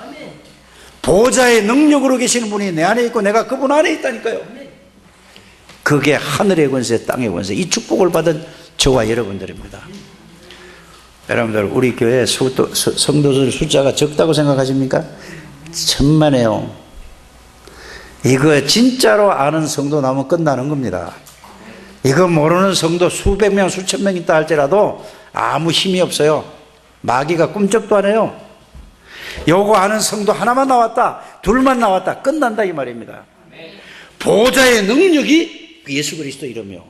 보좌의 능력으로 계시는 분이 내 안에 있고 내가 그분 안에 있다니까요. 그게 하늘의 권세 땅의 권세 이 축복을 받은 저와 여러분들입니다. 여러분들 우리 교회 성도들 숫자가 적다고 생각하십니까? 천만에요. 이거 진짜로 아는 성도 나면 끝나는 겁니다. 이거 모르는 성도 수백 명 수천 명 있다 할지라도 아무 힘이 없어요. 마귀가 꿈쩍도 안 해요. 요거 아는 성도 하나만 나왔다 둘만 나왔다 끝난다 이 말입니다. 보좌의 능력이 예수 그리스도 이름이요.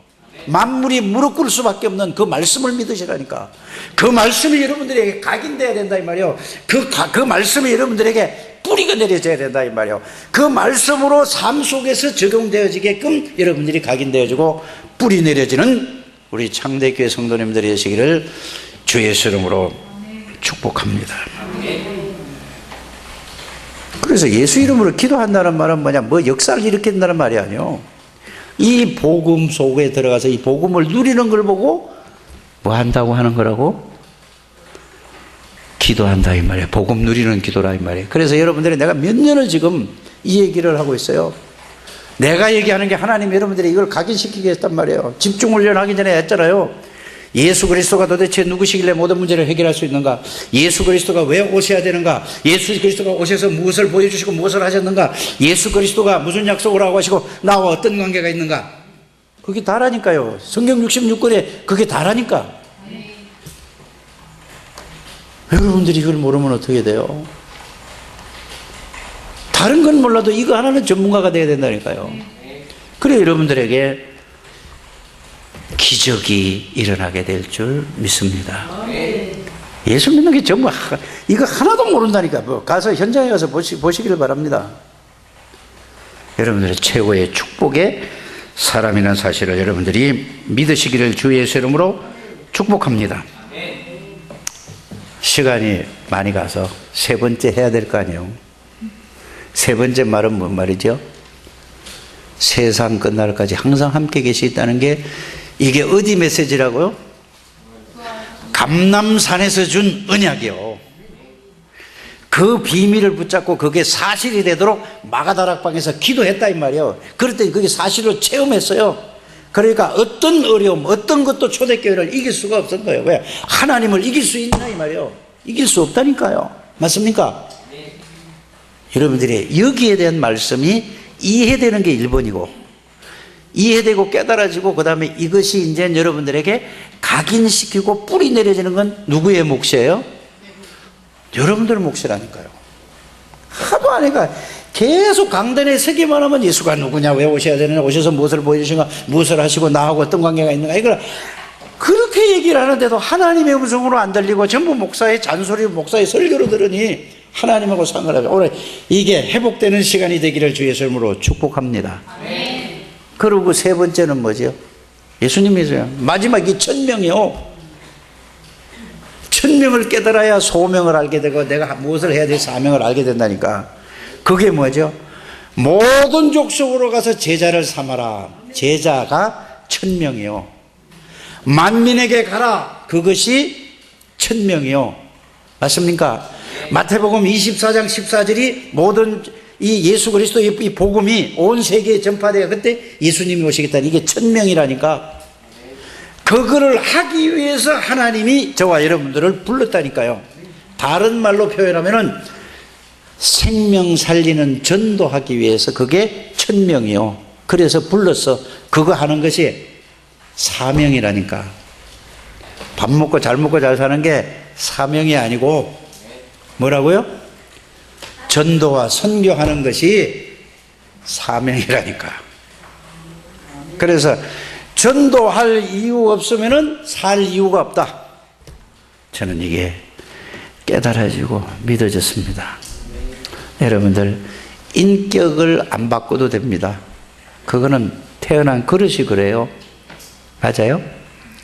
만물이 무릎 꿇을 수밖에 없는 그 말씀을 믿으시라니까. 그 말씀이 여러분들에게 각인돼야 된다 이 말이요. 그 말씀이 여러분들에게 뿌리가 내려져야 된다 이 말이요. 그 말씀으로 삶 속에서 적용되어지게끔 여러분들이 각인되어지고 뿌리 내려지는 우리 창대교회 성도님들이 되시기를 주 예수 이름으로 축복합니다. 그래서 예수 이름으로 기도한다는 말은 뭐냐? 뭐 역사를 일으킨다는 말이 아니요. 이 복음 속에 들어가서 이 복음을 누리는 걸 보고 뭐 한다고 하는 거라고? 기도한다 이 말이에요. 복음 누리는 기도라 이 말이에요. 그래서 여러분들이 내가 몇 년을 지금 이 얘기를 하고 있어요. 내가 얘기하는 게 하나님 여러분들이 이걸 각인시키게 했단 말이에요. 집중훈련 하기 전에 했잖아요. 예수 그리스도가 도대체 누구시길래 모든 문제를 해결할 수 있는가? 예수 그리스도가 왜 오셔야 되는가? 예수 그리스도가 오셔서 무엇을 보여주시고 무엇을 하셨는가? 예수 그리스도가 무슨 약속을 하고 하시고 나와 어떤 관계가 있는가? 그게 다라니까요. 성경 66권에 그게 다라니까. 여러분들이 이걸 모르면 어떻게 돼요? 다른 건 몰라도 이거 하나는 전문가가 돼야 된다니까요. 그래 여러분들에게 기적이 일어나게 될 줄 믿습니다. 예수 믿는 게 전부 이거 하나도 모른다니까. 뭐 가서 현장에 가서 보시기를 바랍니다. 여러분들의 최고의 축복의 사람이라는 사실을 여러분들이 믿으시기를 주 예수 이름으로 축복합니다. 시간이 많이 가서 세 번째 해야 될 거 아니에요. 세 번째 말은 뭔 말이죠? 세상 끝날까지 항상 함께 계시겠다는 게, 이게 어디 메시지라고요? 감람산에서 준 언약이요. 그 비밀을 붙잡고 그게 사실이 되도록 마가다락방에서 기도했다 이 말이에요. 그랬더니 그게 사실로 체험했어요. 그러니까 어떤 어려움, 어떤 것도 초대교회를 이길 수가 없었던 거예요. 왜? 하나님을 이길 수 있나 이 말이에요. 이길 수 없다니까요. 맞습니까? 여러분들이 여기에 대한 말씀이 이해되는 게 1번이고, 이해되고 깨달아지고, 그 다음에 이것이 이제 여러분들에게 각인시키고 뿌리 내려지는 건 누구의 몫이에요? 여러분들 몫이라니까요. 하도 하니까 계속 강단에 서기만 하면 예수가 누구냐, 왜 오셔야 되느냐, 오셔서 무엇을 보여주신가, 무엇을 하시고 나하고 어떤 관계가 있는가, 이걸 그렇게 얘기를 하는데도 하나님의 음성으로 안 들리고 전부 목사의 잔소리, 목사의 설교로 들으니 하나님하고 상관없어요. 오늘 이게 회복되는 시간이 되기를 주 예수 이름으로 축복합니다. 그리고 세 번째는 뭐죠? 예수님이세요. 마지막이 천명이요. 천명을 깨달아야 소명을 알게 되고 내가 무엇을 해야 될 사명을 알게 된다니까. 그게 뭐죠? 모든 족속으로 가서 제자를 삼아라. 제자가 천명이요. 만민에게 가라. 그것이 천명이요. 맞습니까? 마태복음 24장 14절이 모든 이 예수 그리스도의 이 복음이 온 세계에 전파되어 그때 예수님이 오시겠다는, 이게 천명이라니까. 그거를 하기 위해서 하나님이 저와 여러분들을 불렀다니까요. 다른 말로 표현하면은 생명 살리는 전도하기 위해서 그게 천명이요. 그래서 불렀어. 그거 하는 것이 사명이라니까. 밥 먹고 잘 먹고 잘 사는 게 사명이 아니고 뭐라고요? 전도와 선교하는 것이 사명이라니까. 그래서 전도할 이유 없으면은 살 이유가 없다. 저는 이게 깨달아지고 믿어졌습니다. 여러분들 인격을 안 바꿔도 됩니다. 그거는 태어난 그릇이 그래요. 맞아요?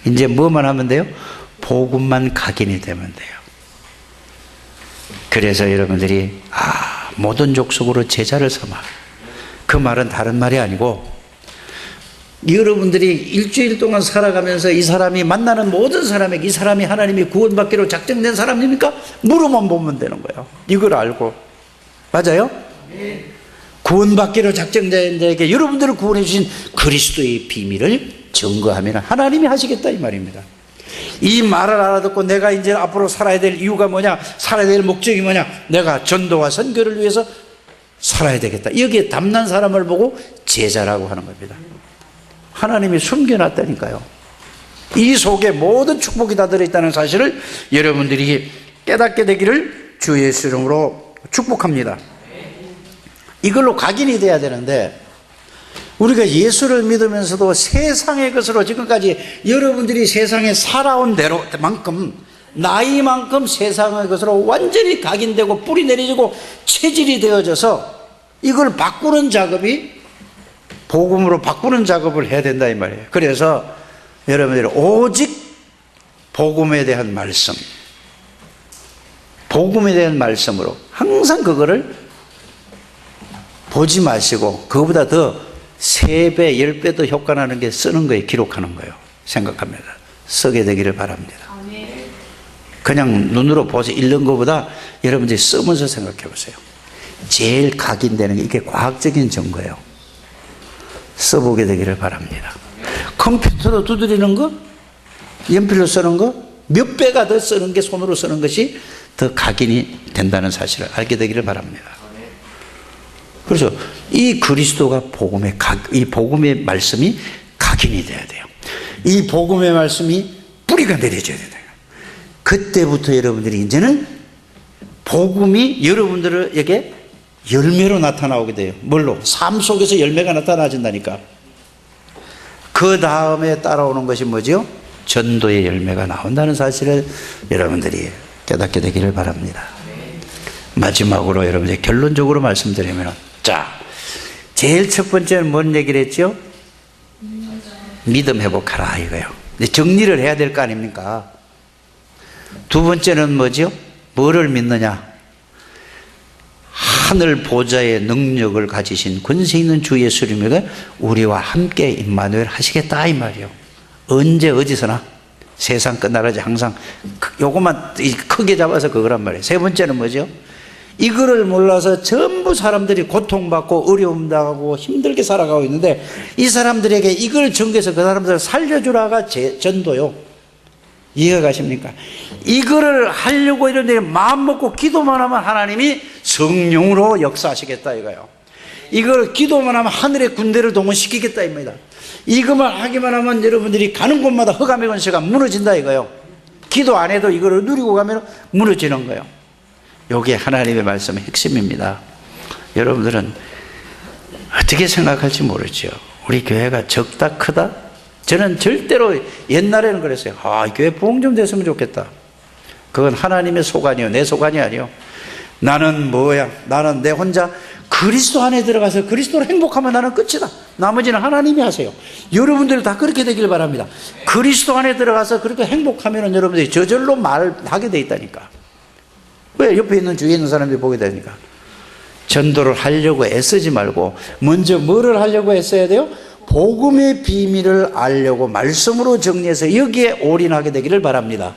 이제 뭐만 하면 돼요? 복음만 각인이 되면 돼요. 그래서 여러분들이 모든 족속으로 제자를 삼아. 그 말은 다른 말이 아니고, 여러분들이 일주일 동안 살아가면서 이 사람이 만나는 모든 사람에게 이 사람이 하나님이 구원받기로 작정된 사람입니까? 물어만 보면 되는 거예요. 이걸 알고. 맞아요? 구원받기로 작정된 자에게 여러분들을 구원해 주신 그리스도의 비밀을 증거하면 하나님이 하시겠다 이 말입니다. 이 말을 알아듣고 내가 이제 앞으로 살아야 될 이유가 뭐냐, 살아야 될 목적이 뭐냐, 내가 전도와 선교를 위해서 살아야 되겠다. 여기에 담난 사람을 보고 제자라고 하는 겁니다. 하나님이 숨겨놨다니까요. 이 속에 모든 축복이 다 들어있다는 사실을 여러분들이 깨닫게 되기를 주 예수 이름으로 축복합니다. 이걸로 각인이 돼야 되는데, 우리가 예수를 믿으면서도 세상의 것으로 지금까지 여러분들이 세상에 살아온 대로만큼, 나이만큼 세상의 것으로 완전히 각인되고 뿌리 내려지고 체질이 되어져서 이걸 바꾸는 작업이, 복음으로 바꾸는 작업을 해야 된다 이 말이에요. 그래서 여러분들이 오직 복음에 대한 말씀, 복음에 대한 말씀으로 항상 그거를 보지 마시고, 그거보다 더 3배, 10배 더 효과 나는 게 쓰는 거예요. 기록하는 거예요. 생각합니다. 쓰게 되기를 바랍니다. 그냥 눈으로 보세요. 읽는 것보다 여러분들이 쓰면서 생각해 보세요. 제일 각인되는 게 이게 과학적인 증거예요. 써보게 되기를 바랍니다. 컴퓨터로 두드리는 거, 연필로 쓰는 거, 몇 배가 더 쓰는 게, 손으로 쓰는 것이 더 각인이 된다는 사실을 알게 되기를 바랍니다. 그래서 이 그리스도가 이 복음의 말씀이 각인이 돼야 돼요. 이 복음의 말씀이 뿌리가 내려져야 돼요. 그때부터 여러분들이 이제는 복음이 여러분들에게 열매로 나타나오게 돼요. 뭘로? 삶 속에서 열매가 나타나진다니까. 그 다음에 따라오는 것이 뭐죠? 전도의 열매가 나온다는 사실을 여러분들이 깨닫게 되기를 바랍니다. 마지막으로 여러분들 결론적으로 말씀드리면, 자, 제일 첫 번째는 뭔 얘기를 했죠? 믿음 회복하라 이거예요. 정리를 해야 될 거 아닙니까? 두 번째는 뭐죠? 뭐를 믿느냐? 하늘 보좌의 능력을 가지신 권세 있는 주 예수님이 우리와 함께 임마누엘 하시겠다 이 말이에요. 언제 어디서나 세상 끝나라지 항상 요것만 크게 잡아서 그거란 말이에요. 세 번째는 뭐죠? 이거를 몰라서 전부 사람들이 고통받고 어려움 당하고 힘들게 살아가고 있는데, 이 사람들에게 이걸 전개해서 그 사람들을 살려주라가 전도요. 이해가 가십니까? 이거를 하려고 이런데 마음 먹고 기도만 하면 하나님이 성령으로 역사하시겠다 이거예요. 이걸 기도만 하면 하늘의 군대를 동원시키겠다 입니다. 이것만 하기만 하면 여러분들이 가는 곳마다 흑암의 권세가 무너진다 이거예요. 기도 안 해도 이거를 누리고 가면 무너지는 거예요. 이게 하나님의 말씀의 핵심입니다. 여러분들은 어떻게 생각할지 모르죠. 우리 교회가 적다 크다? 저는 절대로 옛날에는 그랬어요. 이 교회 부흥 좀 됐으면 좋겠다. 그건 하나님의 소관이요, 내 소관이 아니요. 나는 뭐야? 나는 내 혼자 그리스도 안에 들어가서 그리스도로 행복하면 나는 끝이다. 나머지는 하나님이 하세요. 여러분들 다 그렇게 되길 바랍니다. 그리스도 안에 들어가서 그렇게 행복하면 여러분들이 저절로 말하게 돼 있다니까. 왜? 옆에 있는 주위에 있는 사람들이 보게 되니까. 전도를 하려고 애쓰지 말고 먼저 뭐를 하려고 애써야 돼요? 복음의 비밀을 알려고 말씀으로 정리해서 여기에 올인하게 되기를 바랍니다.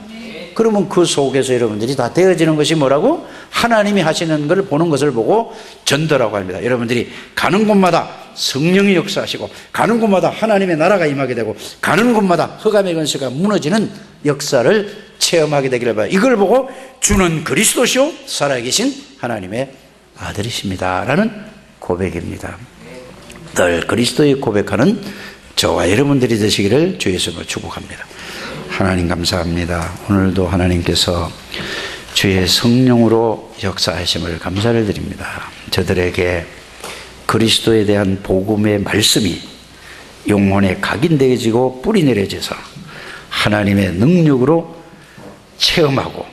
그러면 그 속에서 여러분들이 다 되어지는 것이 뭐라고? 하나님이 하시는 걸 보는 것을 보고 전도라고 합니다. 여러분들이 가는 곳마다 성령이 역사하시고, 가는 곳마다 하나님의 나라가 임하게 되고, 가는 곳마다 흑암의 권세가 무너지는 역사를 체험하게 되기를 바랍니다. 이걸 보고 주는 그리스도시요 살아계신 하나님의 아들이십니다 라는 고백입니다. 늘 그리스도의 고백하는 저와 여러분들이 되시기를 주 예수님으로 축복합니다. 하나님 감사합니다. 오늘도 하나님께서 주의 성령으로 역사하심을 감사를 드립니다. 저들에게 그리스도에 대한 복음의 말씀이 영혼에 각인되어지고 뿌리 내려져서 하나님의 능력으로 체험하고,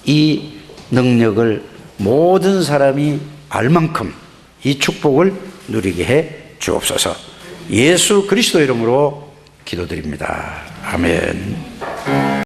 이 능력을 모든 사람이 알 만큼 이 축복을 누리게 해 주옵소서. 예수 그리스도 이름으로 기도드립니다. 아멘.